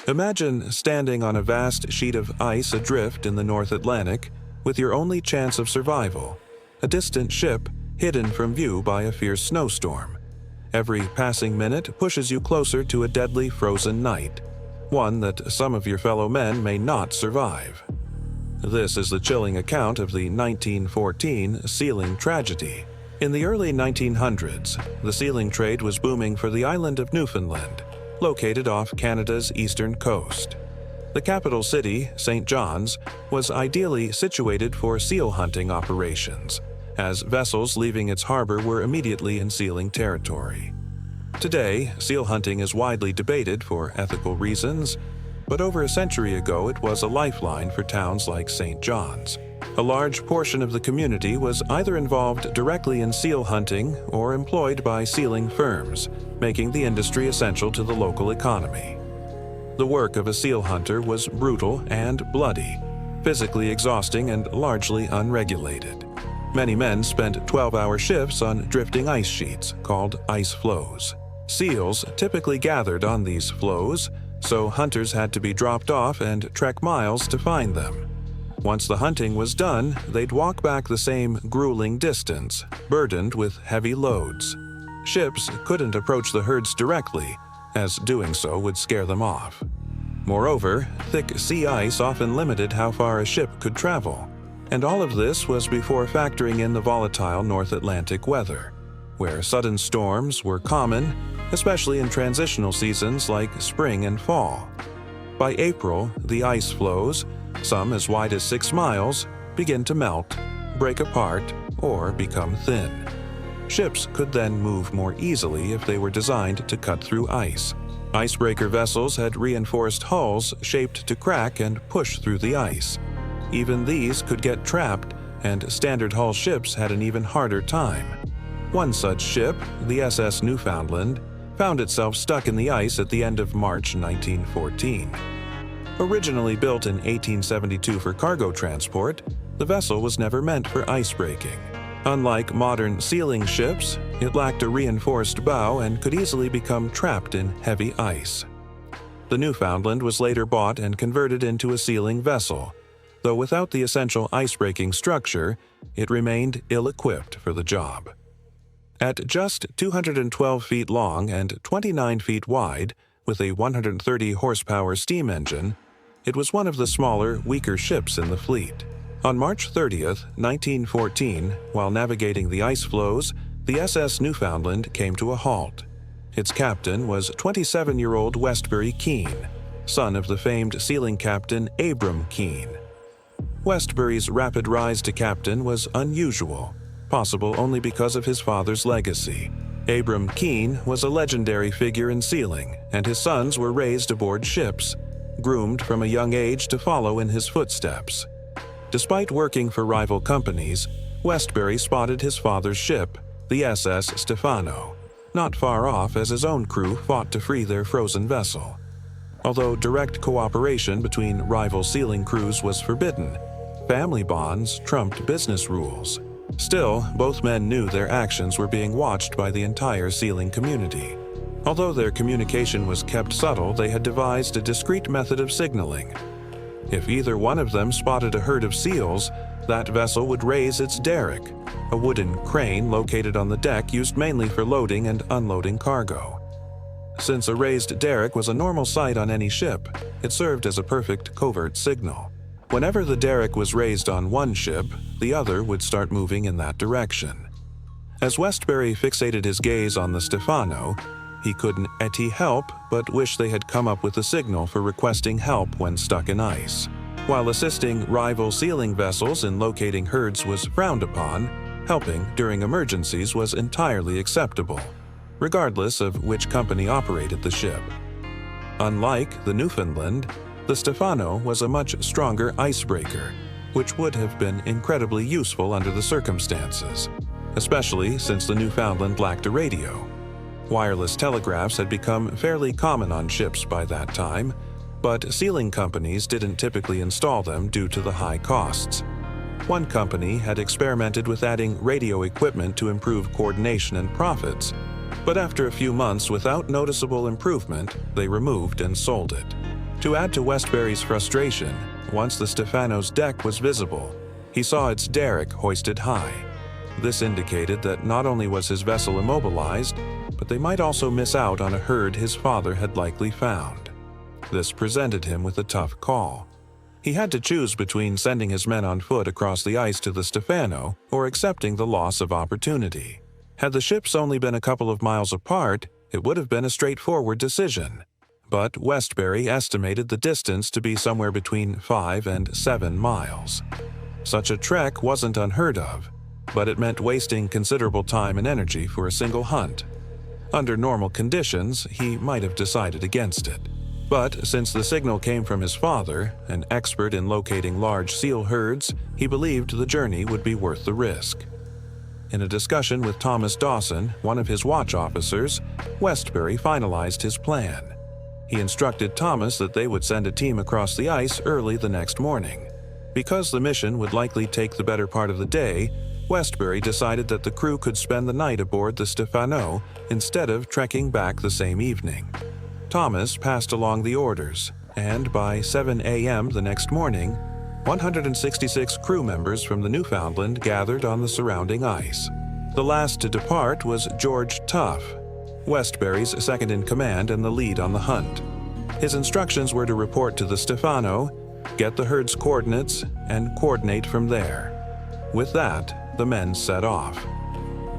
Imagine standing on a vast sheet of ice adrift in the North Atlantic with your only chance of survival, a distant ship hidden from view by a fierce snowstorm. Every passing minute pushes you closer to a deadly frozen night, one that some of your fellow men may not survive. This is the chilling account of the 1914 sealing tragedy. In the early 1900s, the sealing trade was booming for the island of Newfoundland, located off Canada's eastern coast. The capital city, St. John's, was ideally situated for seal hunting operations, as vessels leaving its harbor were immediately in sealing territory. Today, seal hunting is widely debated for ethical reasons, but over a century ago it was a lifeline for towns like St. John's. A large portion of the community was either involved directly in seal hunting or employed by sealing firms, making the industry essential to the local economy. The work of a seal hunter was brutal and bloody, physically exhausting and largely unregulated. Many men spent 12-hour shifts on drifting ice sheets, called ice floes. Seals typically gathered on these floes, so hunters had to be dropped off and trek miles to find them. Once the hunting was done, they'd walk back the same grueling distance, burdened with heavy loads. Ships couldn't approach the herds directly, as doing so would scare them off. Moreover, thick sea ice often limited how far a ship could travel, and all of this was before factoring in the volatile North Atlantic weather, where sudden storms were common, especially in transitional seasons like spring and fall. By April, the ice floes, some as wide as 6 miles, begin to melt, break apart, or become thin. Ships could then move more easily if they were designed to cut through ice. Icebreaker vessels had reinforced hulls shaped to crack and push through the ice. Even these could get trapped, and standard hull ships had an even harder time. One such ship, the SS Newfoundland, found itself stuck in the ice at the end of March 1914. Originally built in 1872 for cargo transport, the vessel was never meant for icebreaking. Unlike modern sealing ships, it lacked a reinforced bow and could easily become trapped in heavy ice. The Newfoundland was later bought and converted into a sealing vessel, though without the essential icebreaking structure, it remained ill-equipped for the job. At just 212 feet long and 29 feet wide, with a 130 horsepower steam engine, it was one of the smaller, weaker ships in the fleet. On March 30th, 1914, while navigating the ice floes, the SS Newfoundland came to a halt. Its captain was 27-year-old Westbury Kean, son of the famed sealing Captain Abram Kean. Westbury's rapid rise to captain was unusual, possible only because of his father's legacy. Abram Kean was a legendary figure in sealing, and his sons were raised aboard ships, groomed from a young age to follow in his footsteps. Despite working for rival companies, Westbury spotted his father's ship, the SS Stephano, not far off as his own crew fought to free their frozen vessel. Although direct cooperation between rival sealing crews was forbidden, family bonds trumped business rules. Still, both men knew their actions were being watched by the entire sealing community. Although their communication was kept subtle, they had devised a discreet method of signaling. If either one of them spotted a herd of seals, that vessel would raise its derrick, a wooden crane located on the deck used mainly for loading and unloading cargo. Since a raised derrick was a normal sight on any ship, it served as a perfect covert signal. Whenever the derrick was raised on one ship, the other would start moving in that direction. As Westbury fixated his gaze on the Stephano, he couldn't help but wish they had come up with a signal for requesting help when stuck in ice. While assisting rival sealing vessels in locating herds was frowned upon, helping during emergencies was entirely acceptable, regardless of which company operated the ship. Unlike the Newfoundland, the Stephano was a much stronger icebreaker, which would have been incredibly useful under the circumstances, especially since the Newfoundland lacked a radio. Wireless telegraphs had become fairly common on ships by that time, but sealing companies didn't typically install them due to the high costs. One company had experimented with adding radio equipment to improve coordination and profits, but after a few months without noticeable improvement, they removed and sold it. To add to Westbury's frustration, once the Stephano's deck was visible, he saw its derrick hoisted high. This indicated that not only was his vessel immobilized, but they might also miss out on a herd his father had likely found. This presented him with a tough call. He had to choose between sending his men on foot across the ice to the Stephano or accepting the loss of opportunity. Had the ships only been a couple of miles apart, it would have been a straightforward decision. But Westbury estimated the distance to be somewhere between 5 and 7 miles. Such a trek wasn't unheard of, but it meant wasting considerable time and energy for a single hunt. Under normal conditions, he might have decided against it. But since the signal came from his father, an expert in locating large seal herds, he believed the journey would be worth the risk. In a discussion with Thomas Dawson, one of his watch officers, Westbury finalized his plan. He instructed Thomas that they would send a team across the ice early the next morning. Because the mission would likely take the better part of the day, Westbury decided that the crew could spend the night aboard the Stephano instead of trekking back the same evening. Thomas passed along the orders, and by 7 a.m. the next morning, 166 crew members from the Newfoundland gathered on the surrounding ice. The last to depart was George Tuff, Westbury's second-in-command and the lead on the hunt. His instructions were to report to the Stephano, get the herd's coordinates, and coordinate from there. With that, the men set off.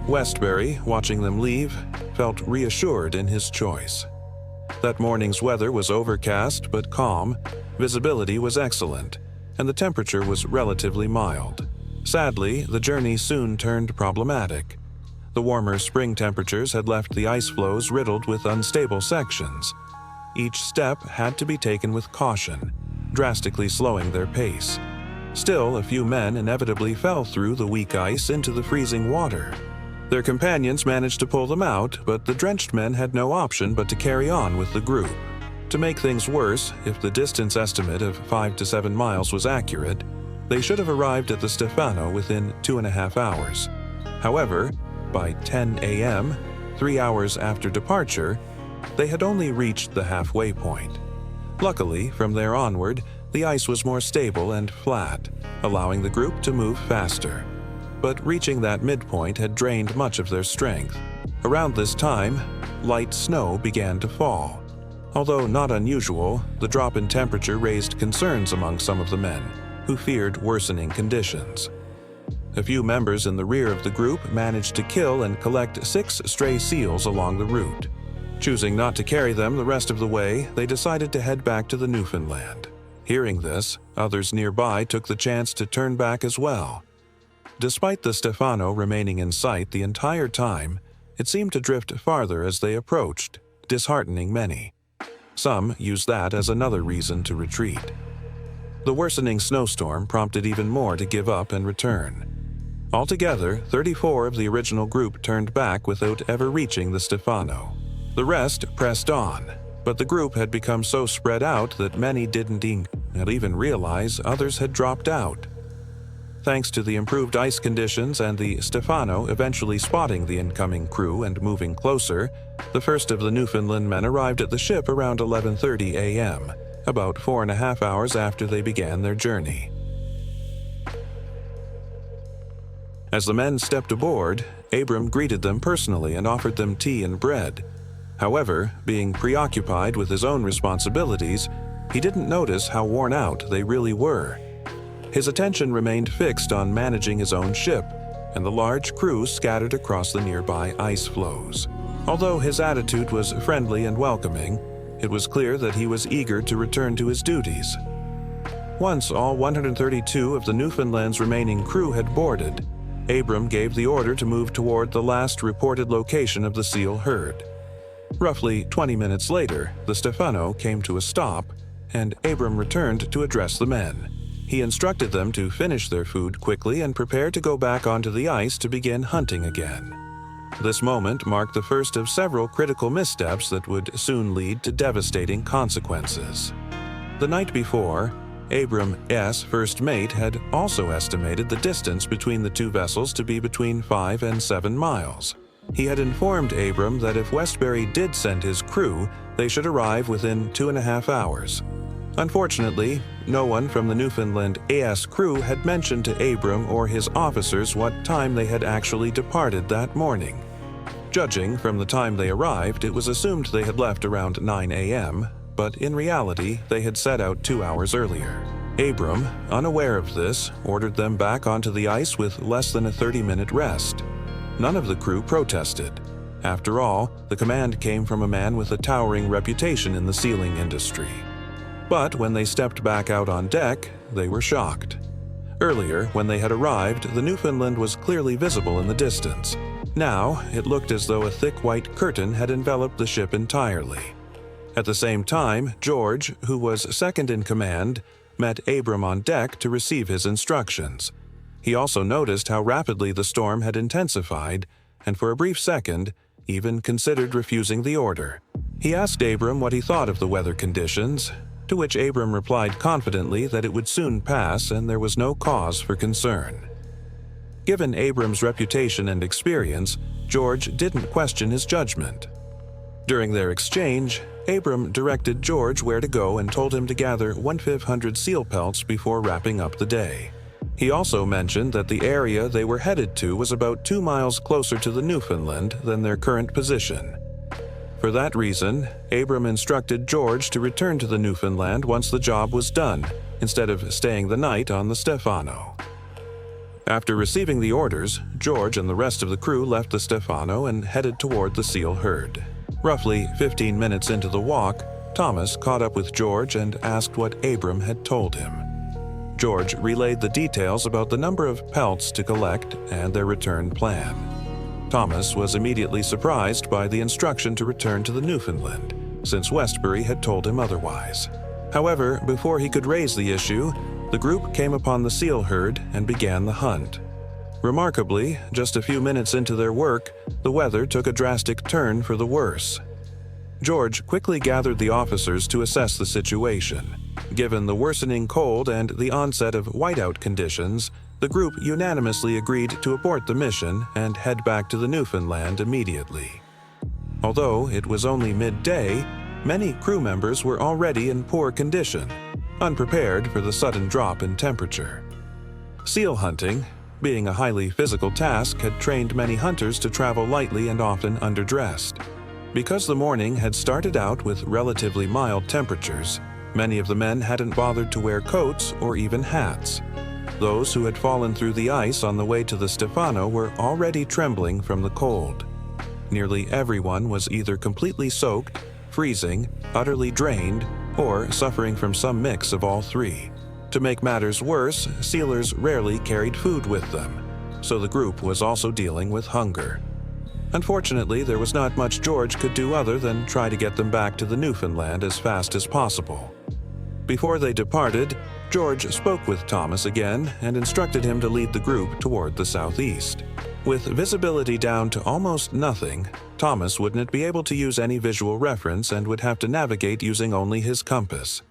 Westbury, watching them leave, felt reassured in his choice. That morning's weather was overcast but calm, visibility was excellent, and the temperature was relatively mild. Sadly, the journey soon turned problematic. The warmer spring temperatures had left the ice floes riddled with unstable sections. Each step had to be taken with caution, drastically slowing their pace. Still, a few men inevitably fell through the weak ice into the freezing water. Their companions managed to pull them out, but the drenched men had no option but to carry on with the group. To make things worse, if the distance estimate of 5 to 7 miles was accurate, they should have arrived at the Stephano within 2.5 hours. However, by 10 a.m., 3 hours after departure, they had only reached the halfway point. Luckily, from there onward, the ice was more stable and flat, allowing the group to move faster. But reaching that midpoint had drained much of their strength. Around this time, light snow began to fall. Although not unusual, the drop in temperature raised concerns among some of the men, who feared worsening conditions. A few members in the rear of the group managed to kill and collect 6 stray seals along the route. Choosing not to carry them the rest of the way, they decided to head back to the Newfoundland. Hearing this, others nearby took the chance to turn back as well. Despite the Stephano remaining in sight the entire time, it seemed to drift farther as they approached, disheartening many. Some used that as another reason to retreat. The worsening snowstorm prompted even more to give up and return. Altogether, 34 of the original group turned back without ever reaching the Stephano. The rest pressed on, but the group had become so spread out that many didn't even realize others had dropped out. Thanks to the improved ice conditions and the Stephano eventually spotting the incoming crew and moving closer, the first of the Newfoundland men arrived at the ship around 11:30 a.m., about 4.5 hours after they began their journey. As the men stepped aboard, Abram greeted them personally and offered them tea and bread. However, being preoccupied with his own responsibilities, he didn't notice how worn out they really were. His attention remained fixed on managing his own ship and the large crew scattered across the nearby ice floes. Although his attitude was friendly and welcoming, it was clear that he was eager to return to his duties. Once all 132 of the Newfoundland's remaining crew had boarded, Abram gave the order to move toward the last reported location of the seal herd. Roughly 20 minutes later, the Stephano came to a stop, and Abram returned to address the men. He instructed them to finish their food quickly and prepare to go back onto the ice to begin hunting again. This moment marked the first of several critical missteps that would soon lead to devastating consequences. The night before, Abram's first mate had also estimated the distance between the two vessels to be between 5 and 7 miles. He had informed Abram that if Westbury did send his crew, they should arrive within 2.5 hours. Unfortunately, no one from the Newfoundland AS crew had mentioned to Abram or his officers what time they had actually departed that morning. Judging from the time they arrived, it was assumed they had left around 9 a.m., but in reality, they had set out 2 hours earlier. Abram, unaware of this, ordered them back onto the ice with less than a 30-minute rest. None of the crew protested. After all, the command came from a man with a towering reputation in the sealing industry. But when they stepped back out on deck, they were shocked. Earlier, when they had arrived, the Newfoundland was clearly visible in the distance. Now, it looked as though a thick white curtain had enveloped the ship entirely. At the same time, George, who was second in command, met Abram on deck to receive his instructions. He also noticed how rapidly the storm had intensified, and for a brief second, even considered refusing the order. He asked Abram what he thought of the weather conditions, to which Abram replied confidently that it would soon pass and there was no cause for concern. Given Abram's reputation and experience, George didn't question his judgment. During their exchange, Abram directed George where to go and told him to gather 1,500 seal pelts before wrapping up the day. He also mentioned that the area they were headed to was about 2 miles closer to the Newfoundland than their current position. For that reason, Abram instructed George to return to the Newfoundland once the job was done, instead of staying the night on the Stephano. After receiving the orders, George and the rest of the crew left the Stephano and headed toward the seal herd. Roughly 15 minutes into the walk, Thomas caught up with George and asked what Abram had told him. George relayed the details about the number of pelts to collect and their return plan. Thomas was immediately surprised by the instruction to return to the Newfoundland, since Westbury had told him otherwise. However, before he could raise the issue, the group came upon the seal herd and began the hunt. Remarkably, just a few minutes into their work, the weather took a drastic turn for the worse. George quickly gathered the officers to assess the situation. Given the worsening cold and the onset of whiteout conditions, the group unanimously agreed to abort the mission and head back to the Newfoundland immediately. Although it was only midday, many crew members were already in poor condition, unprepared for the sudden drop in temperature. Seal hunting, being a highly physical task, had trained many hunters to travel lightly and often underdressed. Because the morning had started out with relatively mild temperatures, many of the men hadn't bothered to wear coats or even hats. Those who had fallen through the ice on the way to the Stephano were already trembling from the cold. Nearly everyone was either completely soaked, freezing, utterly drained, or suffering from some mix of all three. To make matters worse, sealers rarely carried food with them, so the group was also dealing with hunger. Unfortunately, there was not much George could do other than try to get them back to the Newfoundland as fast as possible. Before they departed, George spoke with Thomas again and instructed him to lead the group toward the southeast. With visibility down to almost nothing, Thomas wouldn't be able to use any visual reference and would have to navigate using only his compass.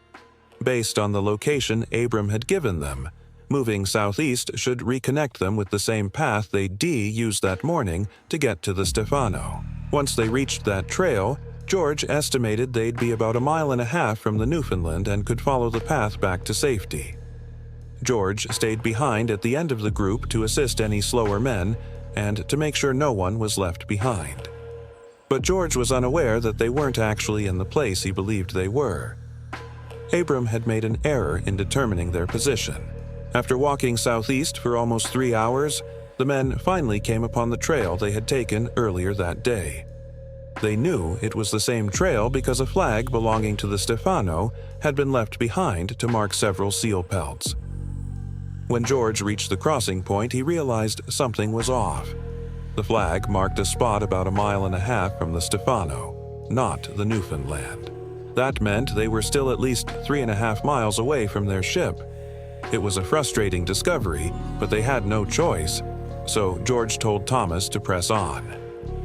Based on the location Abram had given them, moving southeast should reconnect them with the same path they'd used that morning to get to the Stephano. Once they reached that trail, George estimated they'd be about 1.5 miles from the Newfoundland and could follow the path back to safety. George stayed behind at the end of the group to assist any slower men and to make sure no one was left behind. But George was unaware that they weren't actually in the place he believed they were. Abram had made an error in determining their position. After walking southeast for almost 3 hours, the men finally came upon the trail they had taken earlier that day. They knew it was the same trail because a flag belonging to the Stephano had been left behind to mark several seal pelts. When George reached the crossing point, he realized something was off. The flag marked a spot about 1.5 miles from the Stephano, not the Newfoundland. That meant they were still at least 3.5 miles away from their ship. It was a frustrating discovery, but they had no choice, so George told Thomas to press on.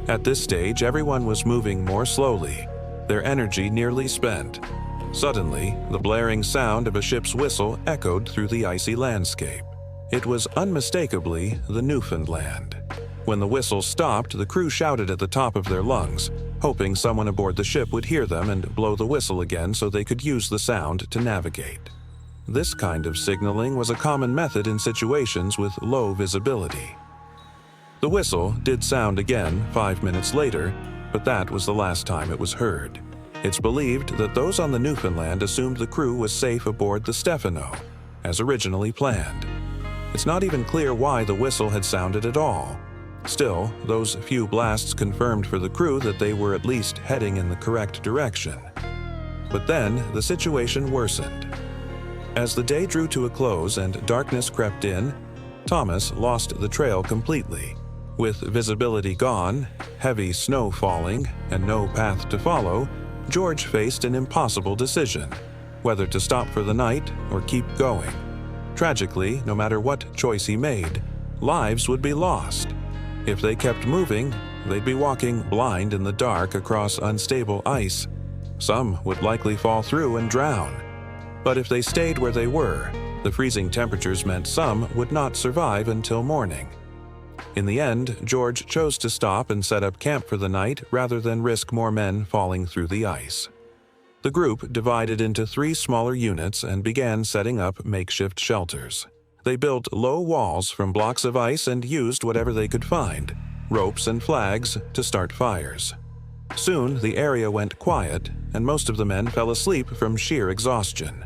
At this stage, everyone was moving more slowly, their energy nearly spent. Suddenly, the blaring sound of a ship's whistle echoed through the icy landscape. It was unmistakably the Newfoundland. When the whistle stopped, the crew shouted at the top of their lungs, hoping someone aboard the ship would hear them and blow the whistle again so they could use the sound to navigate. This kind of signaling was a common method in situations with low visibility. The whistle did sound again 5 minutes later, but that was the last time it was heard. It's believed that those on the Newfoundland assumed the crew was safe aboard the Stephano, as originally planned. It's not even clear why the whistle had sounded at all. Still, those few blasts confirmed for the crew that they were at least heading in the correct direction. But then, the situation worsened. As the day drew to a close and darkness crept in, Thomas lost the trail completely. With visibility gone, heavy snow falling, and no path to follow, George faced an impossible decision, whether to stop for the night or keep going. Tragically, no matter what choice he made, lives would be lost. If they kept moving, they'd be walking blind in the dark across unstable ice. Some would likely fall through and drown. But if they stayed where they were, the freezing temperatures meant some would not survive until morning. In the end, George chose to stop and set up camp for the night rather than risk more men falling through the ice. The group divided into 3 smaller units and began setting up makeshift shelters. They built low walls from blocks of ice and used whatever they could find, ropes and flags, to start fires. Soon, the area went quiet, and most of the men fell asleep from sheer exhaustion.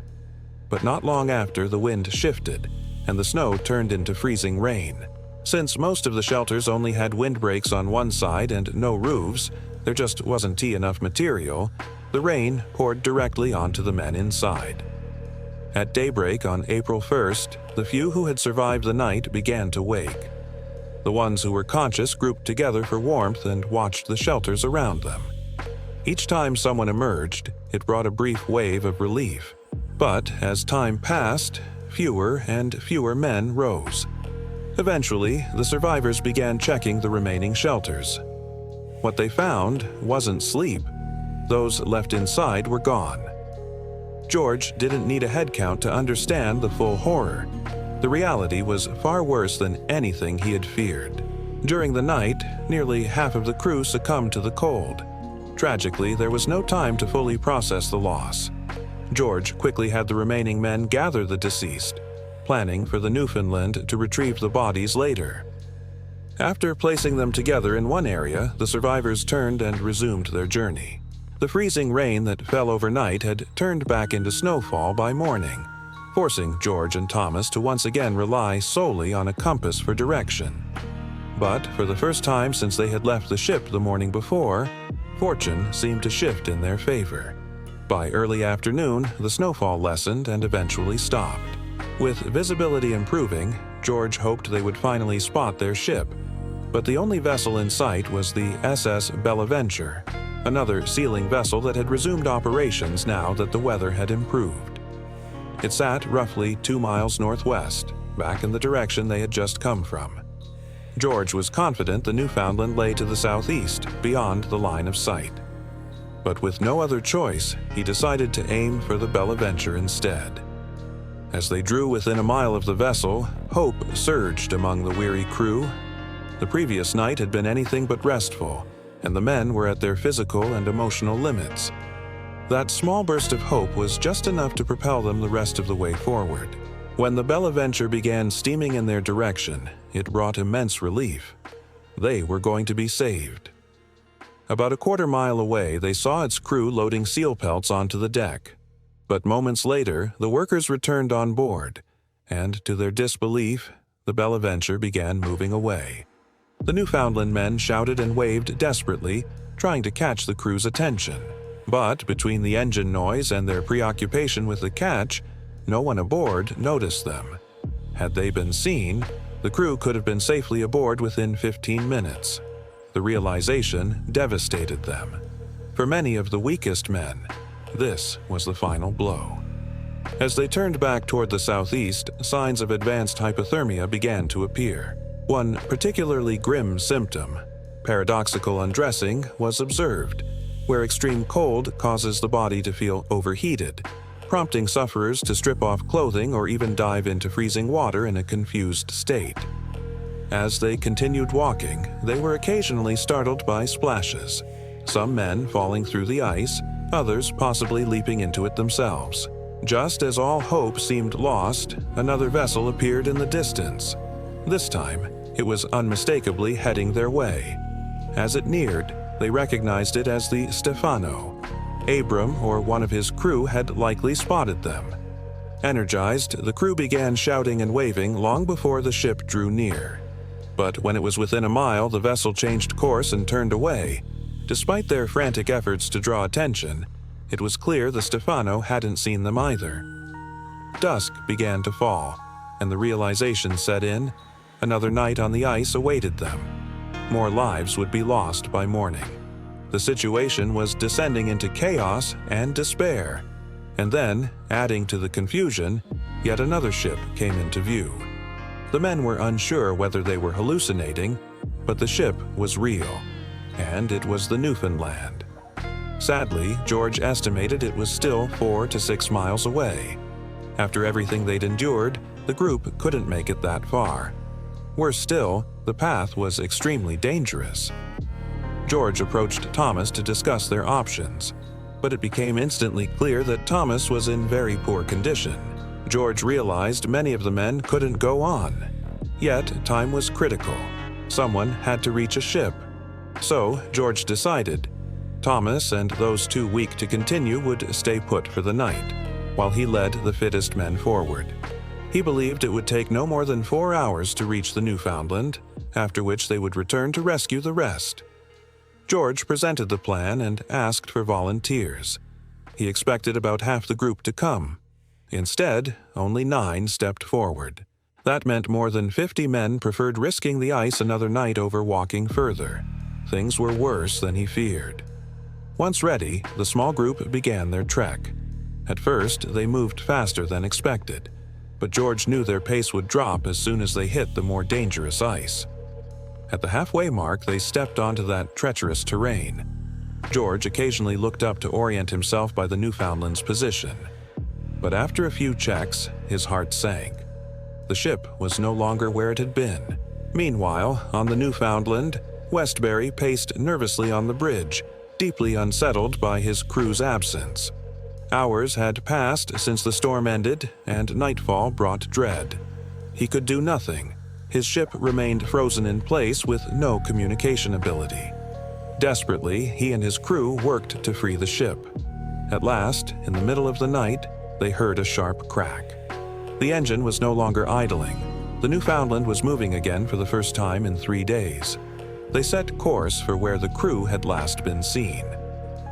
But not long after, the wind shifted, and the snow turned into freezing rain. Since most of the shelters only had windbreaks on one side and no roofs, there just wasn't enough material. The rain poured directly onto the men inside. At daybreak on April 1st, the few who had survived the night began to wake. The ones who were conscious grouped together for warmth and watched the shelters around them. Each time someone emerged, it brought a brief wave of relief. But as time passed, fewer and fewer men rose. Eventually, the survivors began checking the remaining shelters. What they found wasn't sleep. Those left inside were gone. George didn't need a head count to understand the full horror. The reality was far worse than anything he had feared. During the night, nearly half of the crew succumbed to the cold. Tragically, there was no time to fully process the loss. George quickly had the remaining men gather the deceased, planning for the Newfoundland to retrieve the bodies later. After placing them together in one area, the survivors turned and resumed their journey. The freezing rain that fell overnight had turned back into snowfall by morning, forcing George and Thomas to once again rely solely on a compass for direction. But for the first time since they had left the ship the morning before, fortune seemed to shift in their favor. By early afternoon, the snowfall lessened and eventually stopped. With visibility improving, George hoped they would finally spot their ship, but the only vessel in sight was the SS Venture, another sealing vessel that had resumed operations now that the weather had improved. It sat roughly 2 miles northwest, back in the direction they had just come from. George was confident the Newfoundland lay to the southeast, beyond the line of sight. But with no other choice, he decided to aim for the Venture instead. As they drew within a mile of the vessel, hope surged among the weary crew. The previous night had been anything but restful, and the men were at their physical and emotional limits. That small burst of hope was just enough to propel them the rest of the way forward. When the Venture began steaming in their direction, it brought immense relief. They were going to be saved. About a quarter-mile away, they saw its crew loading seal pelts onto the deck. But moments later, the workers returned on board, and to their disbelief, the Venture began moving away. The Newfoundland men shouted and waved desperately, trying to catch the crew's attention. But between the engine noise and their preoccupation with the catch, no one aboard noticed them. Had they been seen, the crew could have been safely aboard within 15 minutes. The realization devastated them. For many of the weakest men, this was the final blow. As they turned back toward the southeast, signs of advanced hypothermia began to appear. One particularly grim symptom, paradoxical undressing, was observed, where extreme cold causes the body to feel overheated, prompting sufferers to strip off clothing or even dive into freezing water in a confused state. As they continued walking, they were occasionally startled by splashes. some men falling through the ice, others possibly leaping into it themselves. Just as all hope seemed lost, another vessel appeared in the distance. This time, it was unmistakably heading their way. As it neared, they recognized it as the Stephano. Abram or one of his crew had likely spotted them. Energized, the crew began shouting and waving long before the ship drew near. But when it was within a mile, the vessel changed course and turned away. Despite their frantic efforts to draw attention, it was clear the Stephano hadn't seen them either. Dusk began to fall, and the realization set in: another night on the ice awaited them. More lives would be lost by morning. The situation was descending into chaos and despair. And then, adding to the confusion, yet another ship came into view. The men were unsure whether they were hallucinating, but the ship was real, and it was the Newfoundland. Sadly, George estimated it was still 4 to 6 miles away. After everything they'd endured, the group couldn't make it that far. Worse still, the path was extremely dangerous. George approached Thomas to discuss their options, but it became instantly clear that Thomas was in very poor condition. George realized many of the men couldn't go on. Yet, time was critical. Someone had to reach a ship. So, George decided Thomas and those too weak to continue would stay put for the night, while he led the fittest men forward. He believed it would take no more than 4 hours to reach the Newfoundland, after which they would return to rescue the rest. George presented the plan and asked for volunteers. He expected about half the group to come. Instead, only 9 stepped forward. That meant more than 50 men preferred risking the ice another night over walking further. Things were worse than he feared. Once ready, the small group began their trek. At first, they moved faster than expected, but George knew their pace would drop as soon as they hit the more dangerous ice. At the halfway mark, they stepped onto that treacherous terrain. George occasionally looked up to orient himself by the Newfoundland's position. But after a few checks, his heart sank. The ship was no longer where it had been. Meanwhile, on the Newfoundland, Westbury paced nervously on the bridge, deeply unsettled by his crew's absence. Hours had passed since the storm ended, and nightfall brought dread. He could do nothing. His ship remained frozen in place with no communication ability. Desperately, he and his crew worked to free the ship. At last, in the middle of the night, they heard a sharp crack. The engine was no longer idling. The Newfoundland was moving again for the first time in 3 days. They set course for where the crew had last been seen.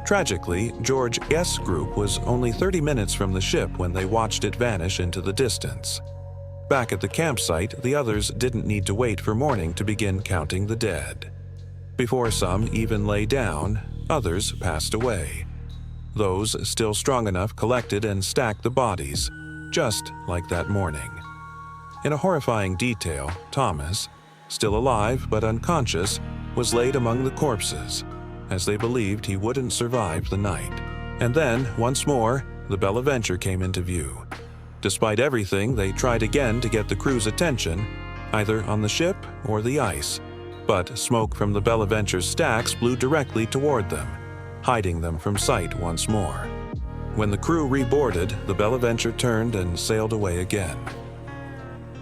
Tragically, George S.'s group was only 30 minutes from the ship when they watched it vanish into the distance. Back at the campsite, the others didn't need to wait for morning to begin counting the dead. Before some even lay down, others passed away. Those still strong enough collected and stacked the bodies, just like that morning. In a horrifying detail, Thomas, still alive but unconscious, was laid among the corpses, as they believed he wouldn't survive the night. And then, once more, the Bonaventure came into view. Despite everything, they tried again to get the crew's attention, either on the ship or the ice. But smoke from the Bonaventure's stacks blew directly toward them, hiding them from sight once more. When the crew reboarded, the Bonaventure turned and sailed away again.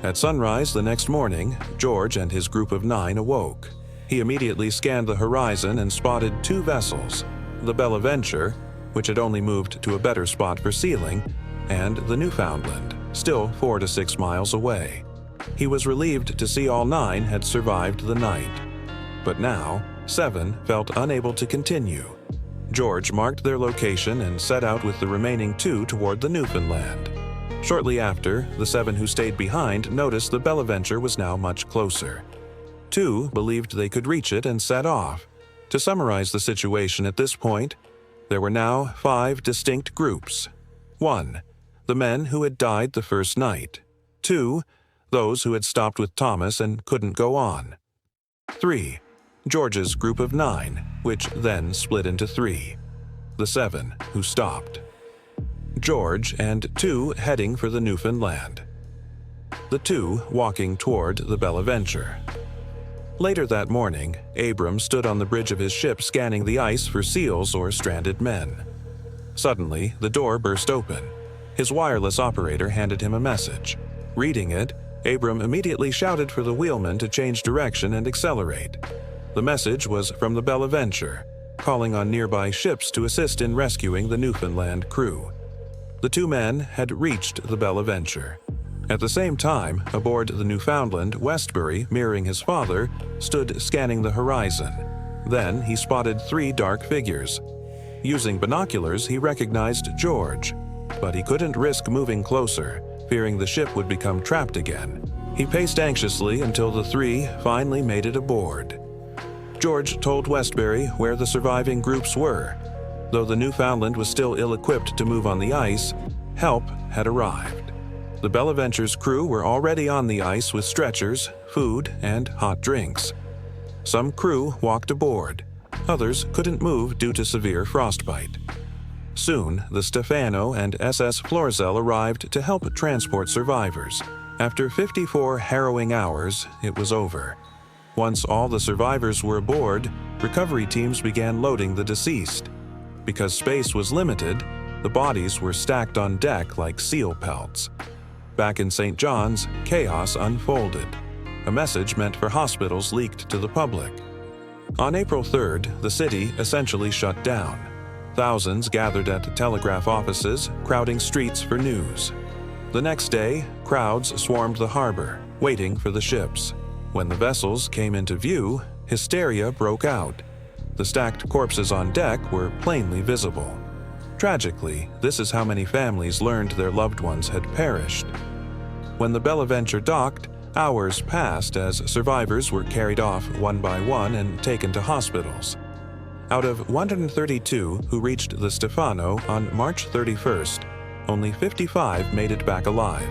At sunrise the next morning, George and his group of 9 awoke. He immediately scanned the horizon and spotted 2 vessels, the Bonaventure, which had only moved to a better spot for sealing, and the Newfoundland, still 4 to 6 miles away. He was relieved to see all 9 had survived the night. But now, 7 felt unable to continue. George marked their location and set out with the remaining 2 toward the Newfoundland. Shortly after, the 7 who stayed behind noticed the Bonaventure was now much closer. 2 believed they could reach it and set off. To summarize the situation at this point, there were now 5 distinct groups. 1. The men who had died the first night. 2. Those who had stopped with Thomas and couldn't go on. 3. George's group of 9, which then split into 3. The 7 who stopped. George and 2 heading for the Newfoundland. The 2 walking toward the Bonaventure. Later that morning, Abram stood on the bridge of his ship scanning the ice for seals or stranded men. Suddenly, the door burst open. His wireless operator handed him a message. Reading it, Abram immediately shouted for the wheelman to change direction and accelerate. The message was from the Bonaventure, calling on nearby ships to assist in rescuing the Newfoundland crew. The two men had reached the Bonaventure. At the same time, aboard the Newfoundland, Westbury, mirroring his father, stood scanning the horizon. Then he spotted 3 dark figures. Using binoculars, he recognized George, but he couldn't risk moving closer, fearing the ship would become trapped again. He paced anxiously until the 3 finally made it aboard. George told Westbury where the surviving groups were. Though the Newfoundland was still ill-equipped to move on the ice, help had arrived. The Bonaventure's crew were already on the ice with stretchers, food, and hot drinks. Some crew walked aboard. Others couldn't move due to severe frostbite. Soon, the Stephano and SS Florizel arrived to help transport survivors. After 54 harrowing hours, it was over. Once all the survivors were aboard, recovery teams began loading the deceased. Because space was limited, the bodies were stacked on deck like seal pelts. Back in St. John's, chaos unfolded. A message meant for hospitals leaked to the public. On April 3rd, the city essentially shut down. Thousands gathered at telegraph offices, crowding streets for news. The next day, crowds swarmed the harbor, waiting for the ships. When the vessels came into view, hysteria broke out. The stacked corpses on deck were plainly visible. Tragically, this is how many families learned their loved ones had perished. When the Bonaventure docked, hours passed as survivors were carried off one by one and taken to hospitals. Out of 132 who reached the Stephano on March 31st, only 55 made it back alive.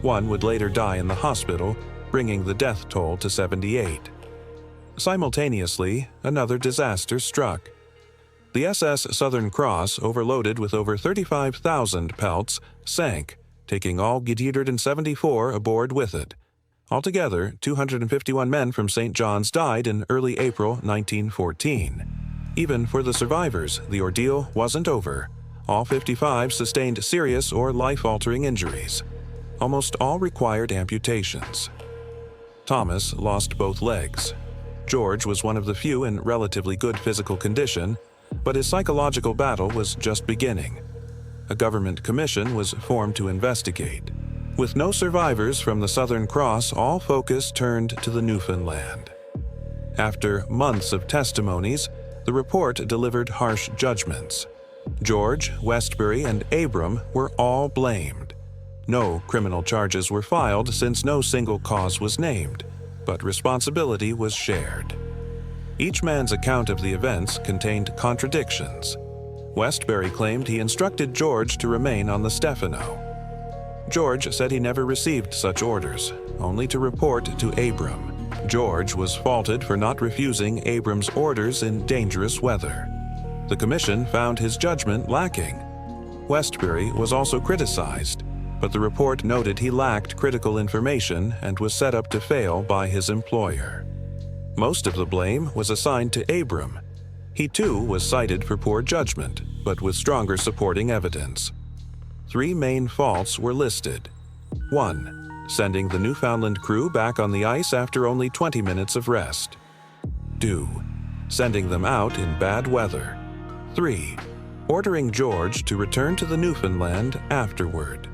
One would later die in the hospital, bringing the death toll to 78. Simultaneously, another disaster struck. The SS Southern Cross, overloaded with over 35,000 pelts, sank, taking all 174 aboard with it. Altogether, 251 men from St. John's died in early April 1914. Even for the survivors, the ordeal wasn't over. All 55 sustained serious or life-altering injuries. Almost all required amputations. Thomas lost both legs. George was one of the few in relatively good physical condition, but his psychological battle was just beginning. A government commission was formed to investigate. With no survivors from the Southern Cross, all focus turned to the Newfoundland. After months of testimonies, the report delivered harsh judgments. George, Westbury, and Abram were all blamed. No criminal charges were filed since no single cause was named, but responsibility was shared. Each man's account of the events contained contradictions. Westbury claimed he instructed George to remain on the Stephano. George said he never received such orders, only to report to Abram. George was faulted for not refusing Abram's orders in dangerous weather. The commission found his judgment lacking. Westbury was also criticized, but the report noted he lacked critical information and was set up to fail by his employer. Most of the blame was assigned to Abram. He too was cited for poor judgment, but with stronger supporting evidence. 3 main faults were listed. 1. Sending the Newfoundland crew back on the ice after only 20 minutes of rest. 2. Sending them out in bad weather. 3. Ordering George to return to the Newfoundland afterward.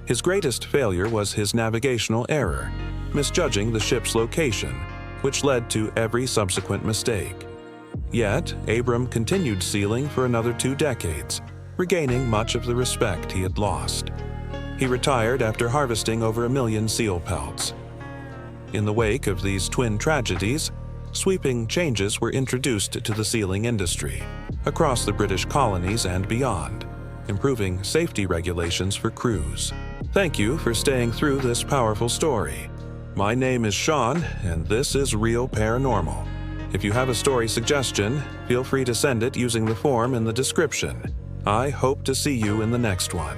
His greatest failure was his navigational error, misjudging the ship's location, which led to every subsequent mistake. Yet, Abram continued sealing for another 2 decades, regaining much of the respect he had lost. He retired after harvesting over 1 million seal pelts. In the wake of these twin tragedies, sweeping changes were introduced to the sealing industry, across the British colonies and beyond, improving safety regulations for crews. Thank you for staying through this powerful story. My name is Sean, and this is Real Paranormal. If you have a story suggestion, feel free to send it using the form in the description. I hope to see you in the next one.